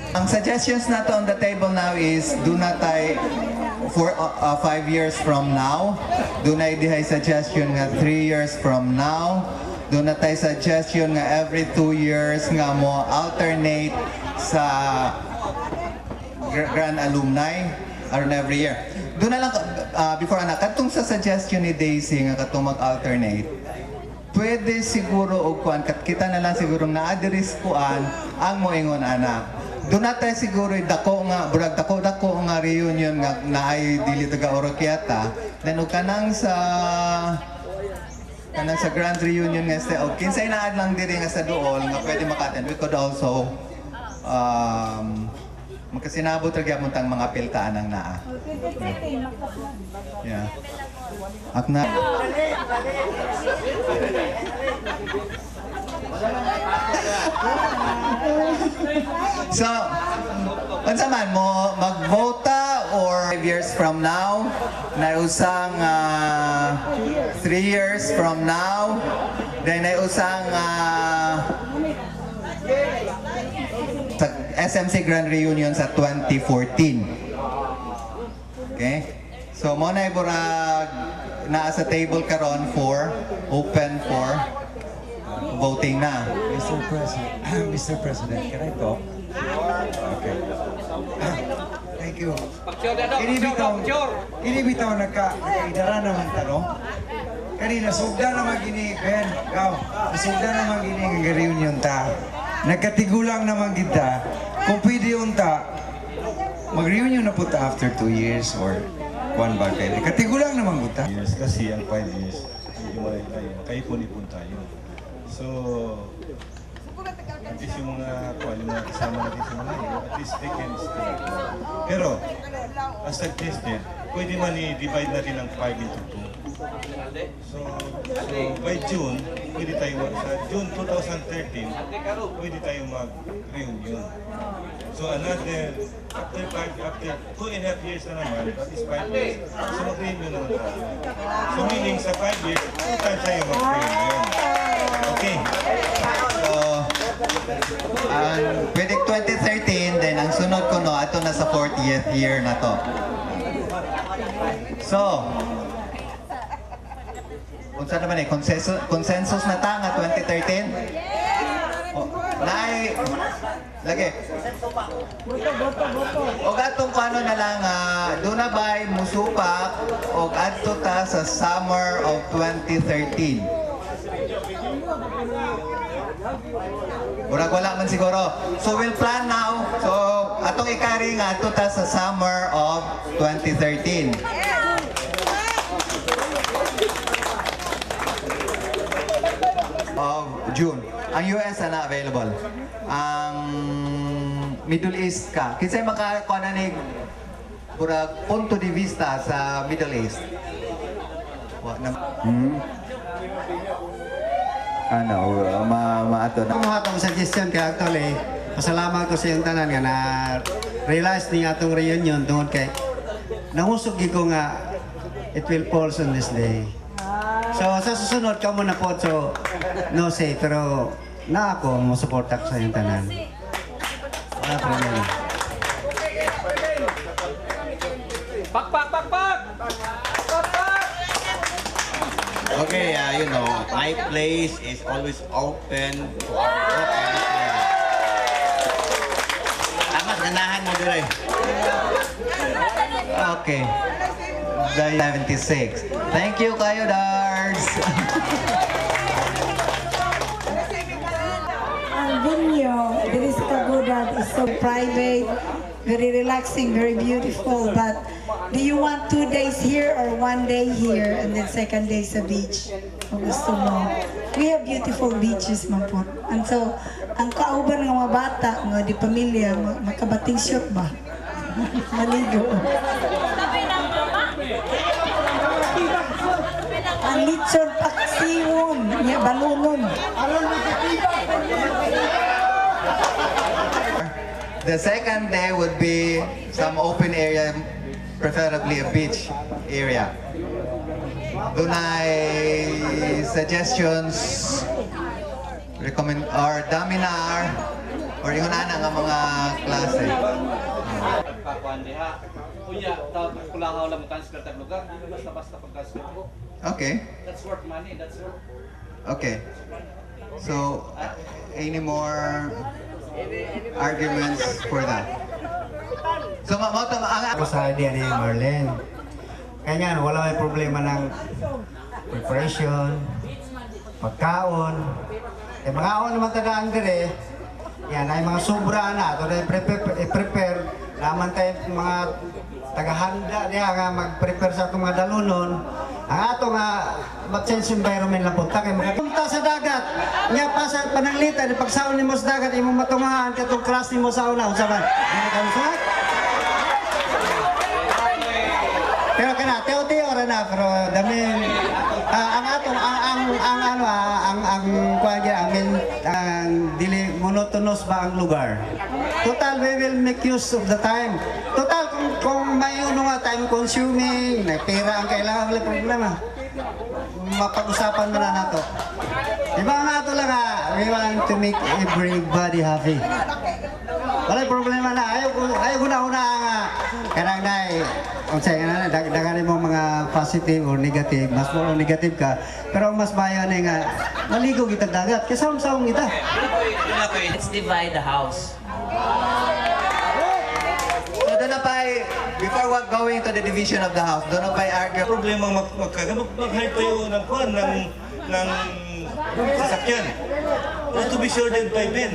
Ang suggestions na to on the table now is do not tayo for 5 years from now. Do na dihay suggestion nga 3 years from now. Do na tayo suggestion nga every 2 years nga mo alternate sa grand alumni aron every year. Do na lang before anak katong sa suggestion ni Daisy nga katong mag-alternate. Pwede siguro og kuan kat kita na lang siguro na-address kuan ang moingon anak. Doon natin siguro dako nga, burag dako nga reunion nga naay dili taga Oroquieta. Then og kanang sa grand reunion nga sa og kinsay naad lang diri nga sa duol nga pwede maka-attend. We could also makasinabot ra gyapon tang mga piltaan ang naa. Yeah. Akna. So, unsa man mo mag-vota or 5 years from now, na usang 3 years from now, then na usang sa SMC Grand Reunion sa 2014. Okay? So, mo na iburag naa sa table karon for open for voting na. Mr. President, Mr. President, can I talk? Okay. Thank you. Inibitaw nagkaidara naman tanong. Kanina, sugda naman gini, Ben, sugda naman gini ang reunion ta. Nagkatigulang naman kita. Kung pwede yun ta, mag-reunion na po ta after 2 years or 1 ba kayo. Nagkatigulang naman kita. Yes, kasi ang 5 years, hiwalay tayo, kaipon-ipon tayo. So, at least yung mga kasama natin sa mga yun, at least they can stay. Pero, as suggested, pwede man i-divide natin ang 5 into 2. So by June, pwede tayo, sa June 2013, pwede tayo mag-reunion. So another, after 2.5 years na naman, that is 5 years, so mag-reunion naman tayo. So meaning sa 5 years, tayo tayo mag-reunion. Okay. So, pwede 2013, then ang sunod ko no, ato na sa 40th year na to. So, kung saan naman consensus na ta nga 2013? Oh, lagi. O atong kano na lang, doon na ba'y musupak o adto ta sa summer of 2013? Murag wala man siguro. So we'll plan now. So atong ikari nga adto ta sa summer of 2013. Of June. Ang US na available. Ang Middle East ka. Kinsay makakuha na ni murag punto de vista sa Middle East. Ano, maato na. Kung atong suggestion kay actually, pasalamat ko sa iyong tanan nga na realize ni atong reunion tungod kay nangusog ko nga it will fall on this day. So sa susunod ka mo na po, so no say, pero na ako mo suporta ko sa iyong tanan. Wala problema. Okay, you know, my place is always open to our work. Tama, ganahan mo dire. Okay. 76. Thank you kayo, Dars. Ang venue, there is Kaguda, is so private, very relaxing, very beautiful. But do you want 2 days here or 1 day here and then second day sa beach? Kung gusto mo. We have beautiful beaches, man po. And so, ang kauban ng mga bata, mga di pamilya, makabating shoot ba? Maligo. Ang litsyon paksiwon, niya balungon. The second day would be some open area, preferably a beach area. Doon ay suggestions, recommend, or Daminar, Or yung ana nga mga klase. Pagpakuan diha. Kunya, kulangaw lang mo-transfer tag lugar, di ba basta-basta pag-transfer ko. Okay. That's worth money, that's worth. Okay. So, any more arguments for that? So, Ako sa idea ni Marlene. Kaya nga, wala may problema ng preparation, pagkaon. Eh, mga aon naman tagaan dire, yan ay mga sobra na. Ito na i-prepare. Naman tayo mga tagahanda niya nga mag-prepare sa itong mga dalunon. Ang ato nga mag-change environment lang punta kay makapunta sa dagat. Nga pa sa pananglitan, pagsaon ni mo sa dagat, imong matungahan katong class ni mo sa una. Unsa man? Hindi ka musulat? Pero kana teo-teo ra na pero dami ang atong ang kuan ang dili monotonous ba ang lugar. Total we will make use of the time. Total kung may nga time consuming, na pera ang kailangan wala problema. Mapag-usapan mo na nato. Diba nga ito lang we want to make everybody happy. Wala problema na. Ayaw ko na nga. Karang na kung sa'yo na, daganin mo mga positive or negative, mas more negative ka. Pero ang mas bayan ay nga, maligo kita dagat. Kaya sawang kita. Let's divide the house. So, doon na pa before going to the division of the house, doon na pa argue. Problema mag-hire tayo ng kwan, ng sasakyan. To be sure then by Ben.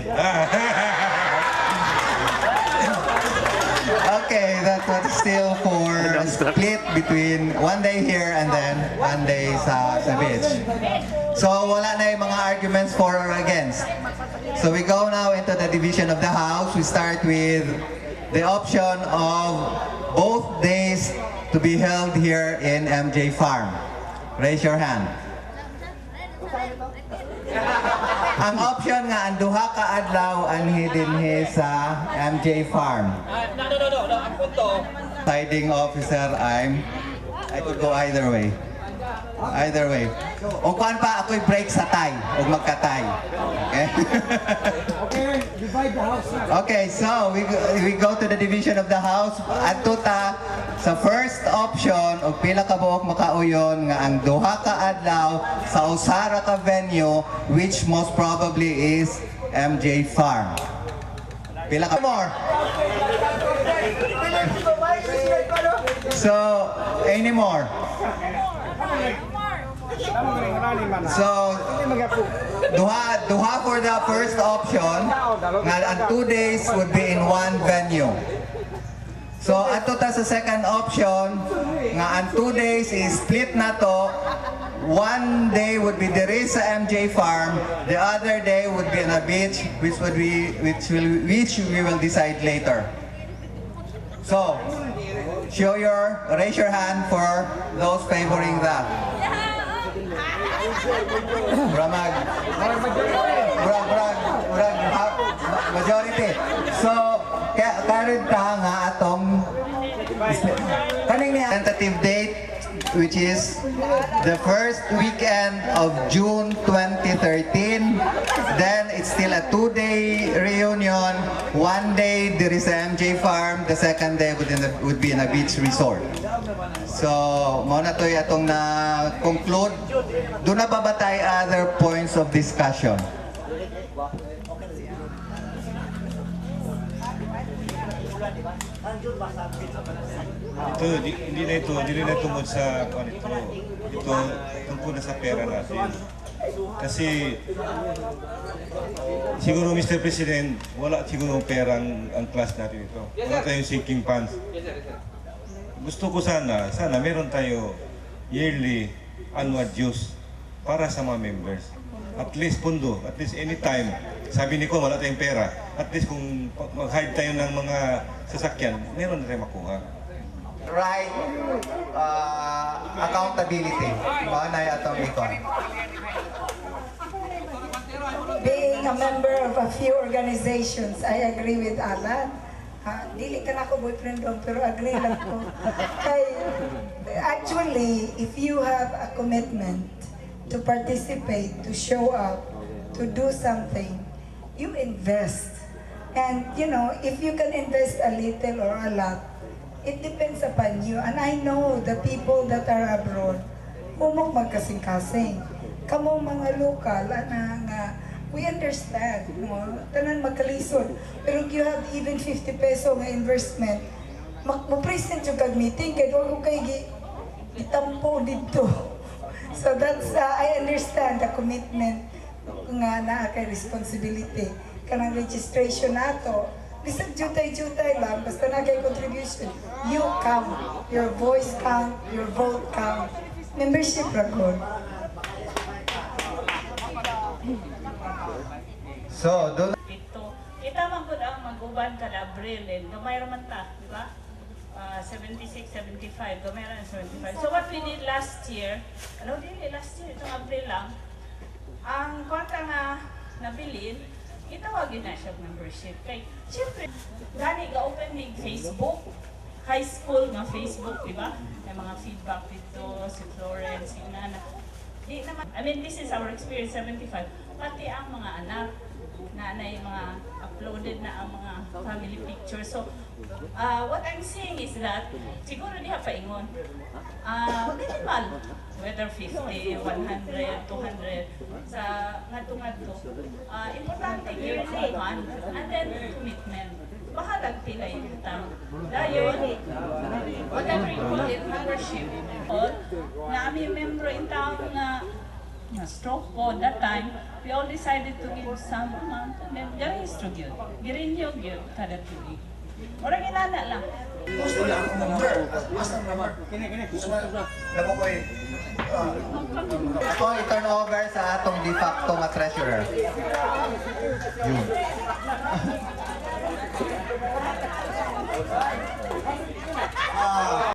Okay, that was still for a split between one day here and then one day sa beach. So wala na yung mga arguments for or against. So we go now into the division of the house. We start with the option of both days to be held here in MJ Farm. Raise your hand. Ang option nga ang duha ka adlaw anhi dinhi sa MJ Farm. No. Ang punto. Siding officer, I could go either way. Either way. O kuan pa ako'y break sa tie o magka-tie. Okay? Okay, so we go to the division of the house. Adto ta sa first option og pila ka buok makauyon nga ang duha ka adlaw sa usara ka venue which most probably is MJ Farm. Pila ka more? So, any more? So, duha for the first option nga ang 2 days would be in one venue. So, ato ta sa second option nga ang 2 days is split na to. 1 day would be diri sa MJ Farm, the other day would be on a beach which we will decide later. So, raise your hand for those favoring that. Majority. So, karon ta nga atong kaning ni tentative date which is the first weekend of June 2013. Then it's still a 2-day reunion. 1 day there is a MJ Farm. The second day would be in a beach resort. So, mo na to atong na conclude. Do na ba batay other points of discussion? Hindi na tungkol sa kung ito. Ito tungkol na sa pera natin. Kasi siguro Mr. President, wala siguro pera ang class natin ito. Wala tayong sinking funds. Gusto ko sana meron tayo yearly annual dues para sa mga members. At least pundo, at least anytime. Sabi ni ko, wala tayong pera. At least kung mag-hide tayo ng mga sasakyan, meron na tayo makuha. Right accountability. Maanay atong ikon. Being a member of a few organizations, I agree with Alan. Dili ka na ako boyfriend doon, pero agree lang ko. Actually, if you have a commitment to participate, to show up, to do something, you invest. And you know, if you can invest a little or a lot, it depends upon you. And I know the people that are abroad, humok magkasing-kasing. Kamo mga lokal, nga, we understand, no? Tanan magkalisod. Pero you have even 50 peso nga investment, mo-present yung kag-meeting, kaya doon ko kayo gitampo dito. So that's, I understand the commitment nga na kay responsibility. Kanang registration nato, bisag jutay-jutay lang, basta na kay contribution, you count, your voice count, your vote count. Membership record. So, doon Ito, kita man po ang mag-uban ka na Abril, gamay raman ta, di ba? 76, 75, gamay raman 75. So what we did last year, last year, itong Abril lang, ang kwarta na nabilin, itawagin na siya membership. Kaya, siyempre, gani ga-open ng Facebook, high school nga Facebook, di ba? May mga feedback dito, si Florence, si Nana. Di naman, I mean, this is our experience, 75. Pati ang mga anak, na yung mga uploaded na ang mga family pictures. So, what I'm saying is that, siguro diha paingon, minimal, whether 50, 100, 200, sa ngadto-ngadto. Importante, yearly fund, and then commitment. Bahalag pila yung tao. Dayon, whatever you call it, membership, na aming membro in town na stroke po that time, we all decided to give some amount and then garistro yun. Girinyo yun, kada tuloy. Orang inana lang. ako i-turn over sa atong de facto nga treasurer. Yun.